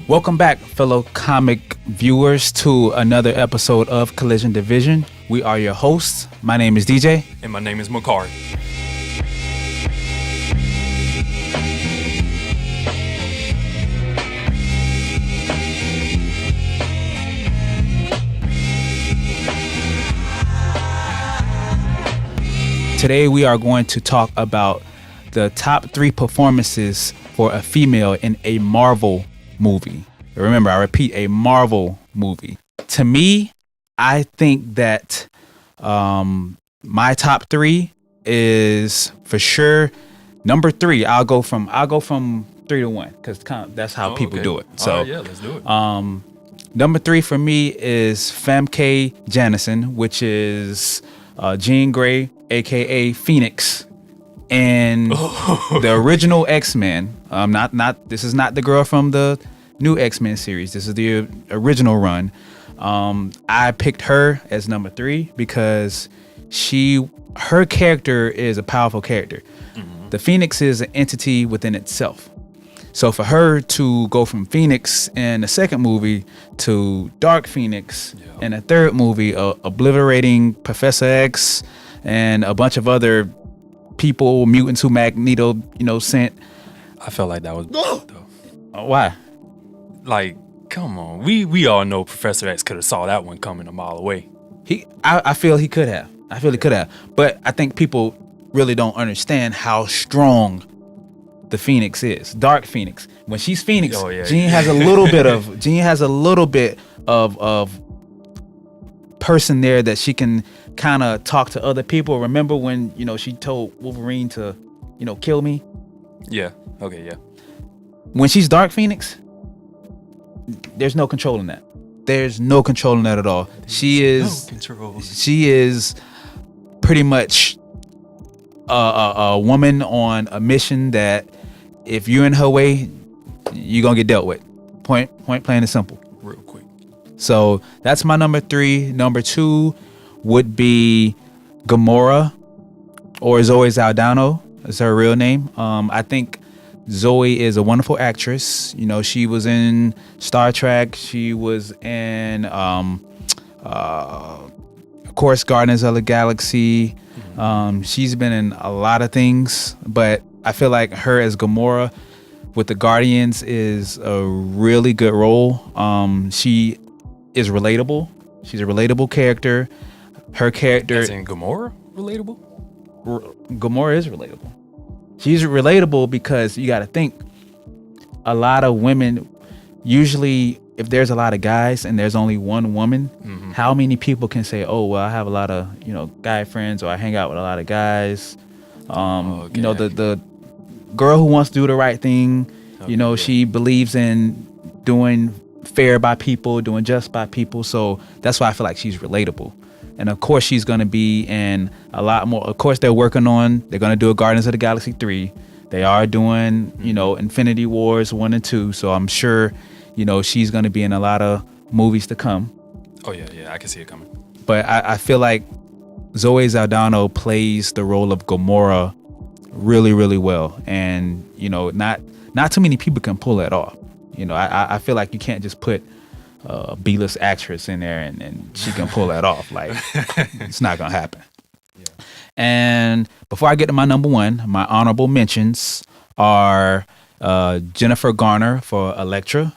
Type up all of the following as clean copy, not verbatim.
Welcome back, fellow comic viewers, to another episode of Collision Division. We are your hosts. My name is DJ. And my name is Makarri. Today we are going to talk about the top 3 performances for a female in a Marvel movie. Remember, I repeat, a Marvel movie. To me, I think that my top 3 is for sure number 3. I'll go from 3 to 1 because that's how people do it. So yeah, let's do it. Number 3 for me is Famke Janssen, which is Jean Grey, aka Phoenix, and the original X-Men. This is not the girl from the new X-Men series. This is the original run. I picked her as number 3 because her character is a powerful character. Mm-hmm. The Phoenix is an entity within itself. So for her to go from Phoenix in the second movie to Dark Phoenix in the third movie, obliterating Professor X and a bunch of other people, mutants who Magneto, sent. I felt like that was though. Why? Like, come on. We all know Professor X could have saw that one coming a mile away. I feel he could have. But I think people really don't understand how strong the Phoenix is. Dark Phoenix. When she's Phoenix, Jean has a little bit of person there that she can kind of talk to other people. Remember when, she told Wolverine to, kill me? Yeah. Okay, yeah. When she's Dark Phoenix, there's no controlling that. There's no controlling that at all. She is pretty much a woman on a mission that if you're in her way, you're gonna get dealt with. Point plain and simple. Real quick. So that's my number 3. Number 2 would be Gamora, or Zoe Saldana is her real name. I think Zoe is a wonderful actress. She was in Star Trek. She was in, of course, Guardians of the Galaxy. She's been in a lot of things, but I feel like her as Gamora with the Guardians is a really good role. She is relatable. She's a relatable character. Her character... As in Gamora? Relatable? Gamora is relatable. She's relatable because you got to think a lot of women, usually if there's a lot of guys and there's only one woman, how many people can say, oh, well, I have a lot of, guy friends, or I hang out with a lot of guys. The girl who wants to do the right thing, she believes in doing fair by people, doing just by people. So that's why I feel like she's relatable. And of course, she's going to be in a lot more. Of course, they're going to do a Guardians of the Galaxy 3. They are doing, Infinity Wars 1 and 2. So I'm sure, she's going to be in a lot of movies to come. Oh, yeah, I can see it coming. But I feel like Zoe Saldana plays the role of Gamora really, really well. And, not too many people can pull that off. I feel like you can't just put a B-list actress in there and she can pull that off. Like, it's not going to happen. Yeah. And before I get to my number 1, my honorable mentions are Jennifer Garner for Elektra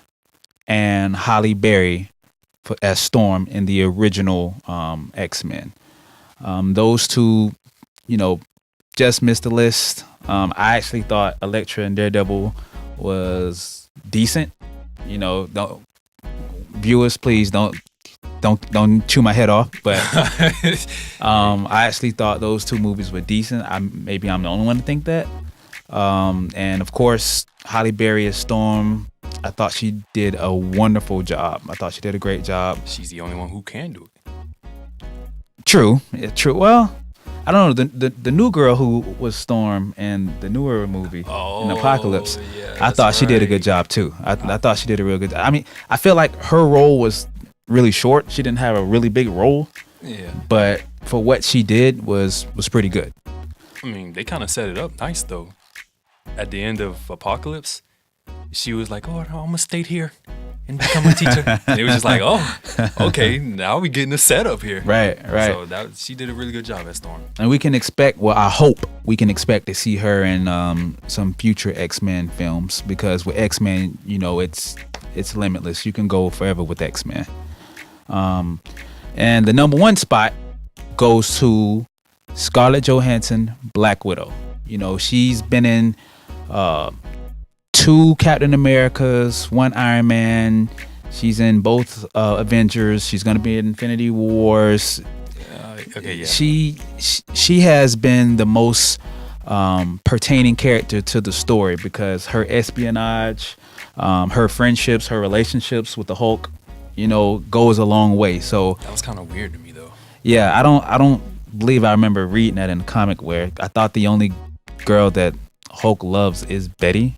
and Halle Berry as Storm in the original X-Men. Those two, just missed the list. I actually thought Elektra and Daredevil was decent. Viewers, please don't chew my head off. But I actually thought those 2 movies were decent. Maybe I'm the only one to think that. And of course, Halle Berry as Storm. I thought she did a wonderful job. I thought she did a great job. She's the only one who can do it. True. Well, I don't know. The new girl who was Storm in the newer movie, in Apocalypse, I thought she did a good job too. I thought she did a real good job. I mean, I feel like her role was really short. She didn't have a really big role. Yeah. But for what she did was pretty good. I mean, they kind of set it up nice though. At the end of Apocalypse, she was like, "Oh, no, I'm gonna stay here. and become a teacher. And it was just like, oh, okay, now we getting a setup here. Right. So she did a really good job as Storm. And we can expect, well, I hope we can expect to see her in some future X-Men films, because with X-Men, you know, it's limitless. You can go forever with X-Men. And the number 1 spot goes to Scarlett Johansson, Black Widow. You know, she's been in 2 Captain Americas, 1 Iron Man. She's in both Avengers. She's gonna be in Infinity Wars. Okay, yeah. She has been the most pertaining character to the story, because her espionage, her friendships, her relationships with the Hulk, you know, goes a long way. So that was kind of weird to me, though. Yeah, I don't believe I remember reading that in the comic, where I thought the only girl that Hulk loves is Betty.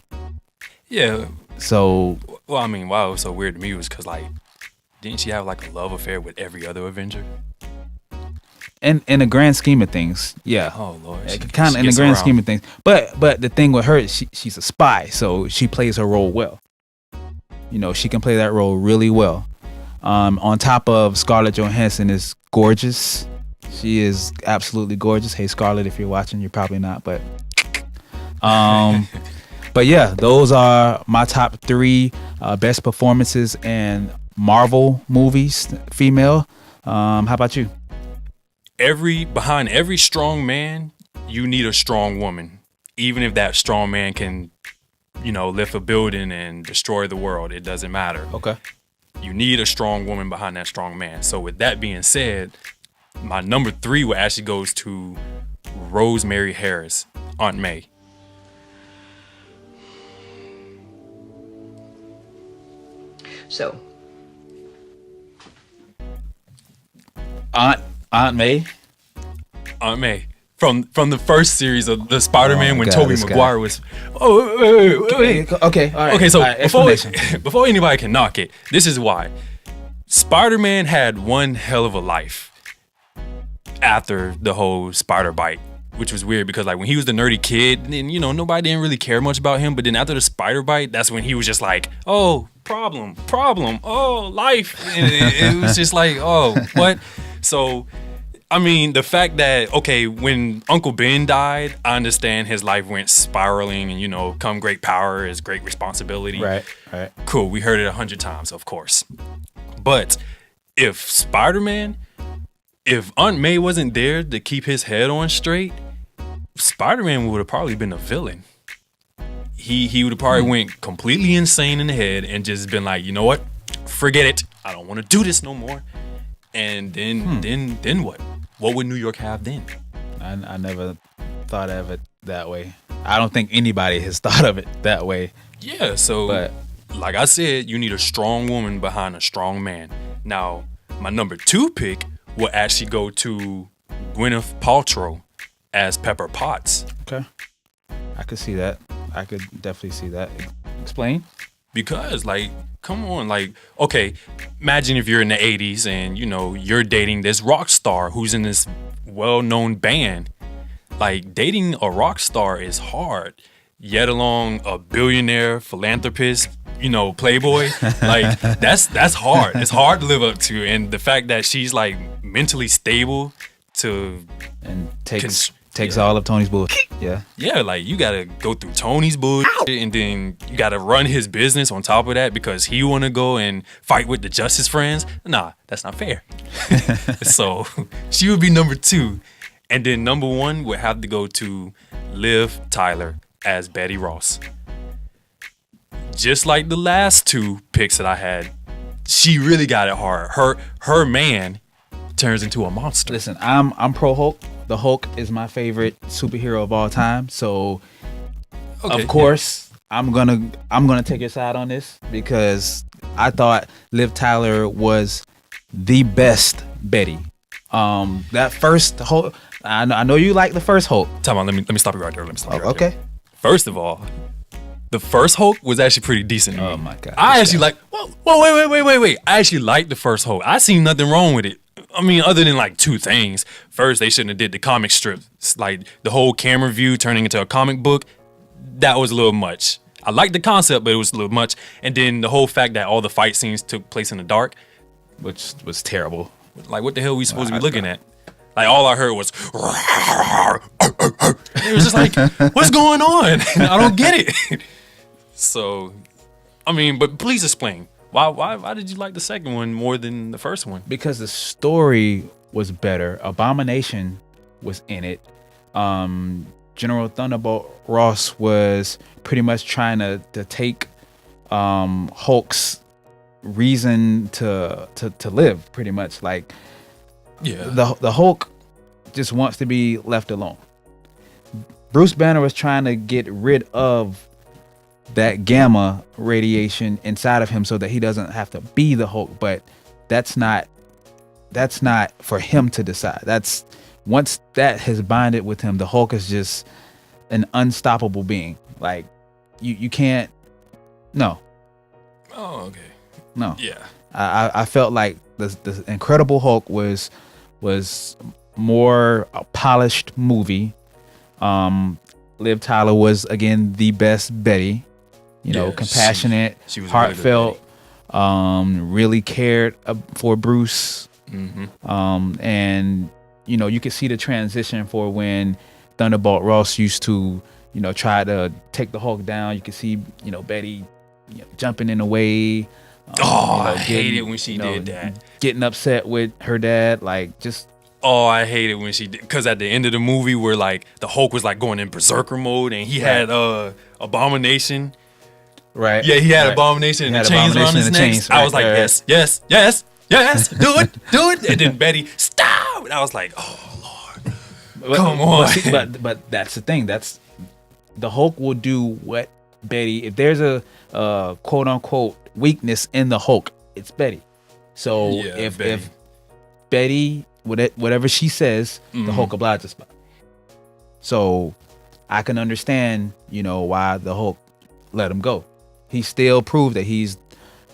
Yeah. So, well, I mean, why it was so weird to me was because, like, didn't she have like a love affair with every other Avenger? in the grand scheme of things, yeah. Oh Lord, kind of in the grand scheme of things. But the thing with her, she's a spy, so she plays her role well. You know, she can play that role really well. On top of, Scarlett Johansson is gorgeous. She is absolutely gorgeous. Hey Scarlett, if you're watching, you're probably not, but but yeah, those are my top 3 best performances in Marvel movies, female. How about you? Behind every strong man, you need a strong woman. Even if that strong man can, you know, lift a building and destroy the world, it doesn't matter. Okay. You need a strong woman behind that strong man. So with that being said, my number 3 will actually goes to Rosemary Harris, Aunt May. So, Aunt May. Aunt May. From the first series of the SpiderMan, when God, Tobey Maguire was. Oh, wait. Okay. All right. Okay, so all right, before anybody can knock it, this is why. Spider-Man had one hell of a life after the whole spider bite, which was weird because, like, when he was the nerdy kid, then, you know, nobody didn't really care much about him. But then after the spider bite, that's when he was just like, oh, problem, oh, life. And it was just like, oh, what? So, I mean, the fact that, okay, when Uncle Ben died, I understand his life went spiraling and, you know, come great power is great responsibility. Right. Cool. We heard it 100 times, of course. But if Spider-Man, if Aunt May wasn't there to keep his head on straight, Spider-Man would have probably been a villain. He would have probably went completely insane in the head and just been like, you know what? Forget it. I don't want to do this no more. And then what? What would New York have then? I never thought of it that way. I don't think anybody has thought of it that way. Yeah, so But like I said, you need a strong woman behind a strong man. Now, my number 2 pick will actually go to Gwyneth Paltrow as Pepper Potts. okay, I could see that. I could definitely see that. Explain. Because, like, come on, like, okay, imagine if you're in the 80s and, you know, you're dating this rock star who's in this well-known band. Like, dating a rock star is hard, yet along a billionaire, philanthropist, you know, playboy. Like, that's hard. It's hard to live up to. And the fact that she's, like, mentally stable to... And takes all of Tony's bullshit. Yeah. Yeah, like, you gotta go through Tony's bullshit, and then you gotta run his business on top of that because he wanna go and fight with the Justice Friends. Nah, that's not fair. So she would be number 2. And then number 1 would have to go to Liv Tyler as Betty Ross. Just like the last 2 picks that I had, she really got it hard. Her man turns into a monster. Listen, I'm pro Hulk. The Hulk is my favorite superhero of all time. So, Okay, of course, I'm gonna take your side on this because I thought Liv Tyler was the best Betty. That first Hulk, I know you like the first Hulk. Time out, let me stop you right there. Okay. First of all, the first Hulk was actually pretty decent to me. Oh my God. I actually like. Whoa, wait. I actually liked the first Hulk. I seen nothing wrong with it. I mean, other than like 2 things. First, they shouldn't have did the comic strip. Like the whole camera view turning into a comic book. That was a little much. I liked the concept, but it was a little much. And then the whole fact that all the fight scenes took place in the dark, which was terrible. like what the hell are we supposed to be looking at? Like all I heard was, it was just like, what's going on? I don't get it. So, I mean, but please explain. Why did you like the second one more than the first one? Because the story was better. Abomination was in it. General Thunderbolt Ross was pretty much trying to take Hulk's reason to live, pretty much. Like, Yeah. the Hulk just wants to be left alone. Bruce Banner was trying to get rid of that gamma radiation inside of him so that he doesn't have to be the Hulk, but that's not for him to decide. That's once that has bonded with him, the Hulk is just an unstoppable being. Like you can't. No. Oh, okay. No. Yeah. I felt like the Incredible Hulk was more a polished movie. Liv Tyler was again the best Betty. You know, Yeah, compassionate, she was a really good heartfelt, really cared for Bruce. Mm-hmm. And you know, you could see the transition for when Thunderbolt Ross used to, you know, try to take the Hulk down. You could see, you know, Betty, you know, jumping in the way. I hated when she did that. Getting upset with her dad, like just. Oh, I hated when she did, because at the end of the movie where like the Hulk was like going in berserker mode and he had Abomination. Right. Yeah, he had right. Abomination and He the had chains around Abomination his and the neck. chains, I was right, like, right. yes, do it. And then Betty, stop. And I was like, oh Lord, come on. But that's the thing. That's the Hulk will do what Betty. If there's a quote unquote weakness in the Hulk, it's Betty. So Yeah, if Betty. whatever she says, the Hulk obliges by. So I can understand, you know, why the Hulk let him go. He still proved that he's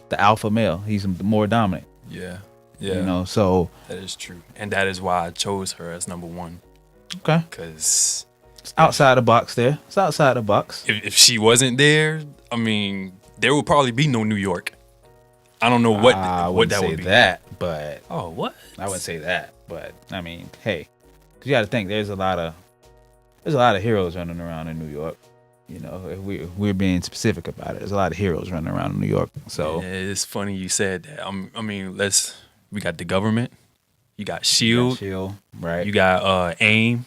the alpha male. He's more dominant. Yeah. You know, so That is true. And that is why I chose her as number one. okay. Because It's outside the box there. It's outside the box. if she wasn't there, I mean, there would probably be no New York. I don't know what I that wouldn't would say be. that, but Oh, what? I wouldn't say that, but I mean, hey, 'cause you got to think there's a lot of heroes running around in New York. You know, if we're being specific about it, there's a lot of heroes running around in New York. So Yeah, it's funny you said that. I mean, we got the government, you got Shield, Shield, right? you got AIM,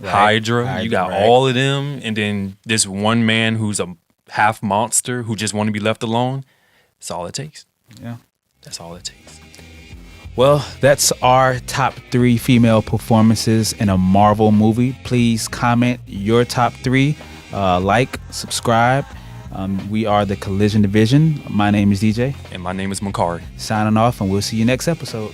Right. Hydra, you got right. all of them, and then this one man who's a half monster who just want to be left alone. That's all it takes. Yeah. That's all it takes. Well, that's our top 3 female performances in a Marvel movie. Please comment your top 3, like, subscribe. We are the Collision Division. My name is DJ. And my name is Makarri. Signing off, and we'll see you next episode.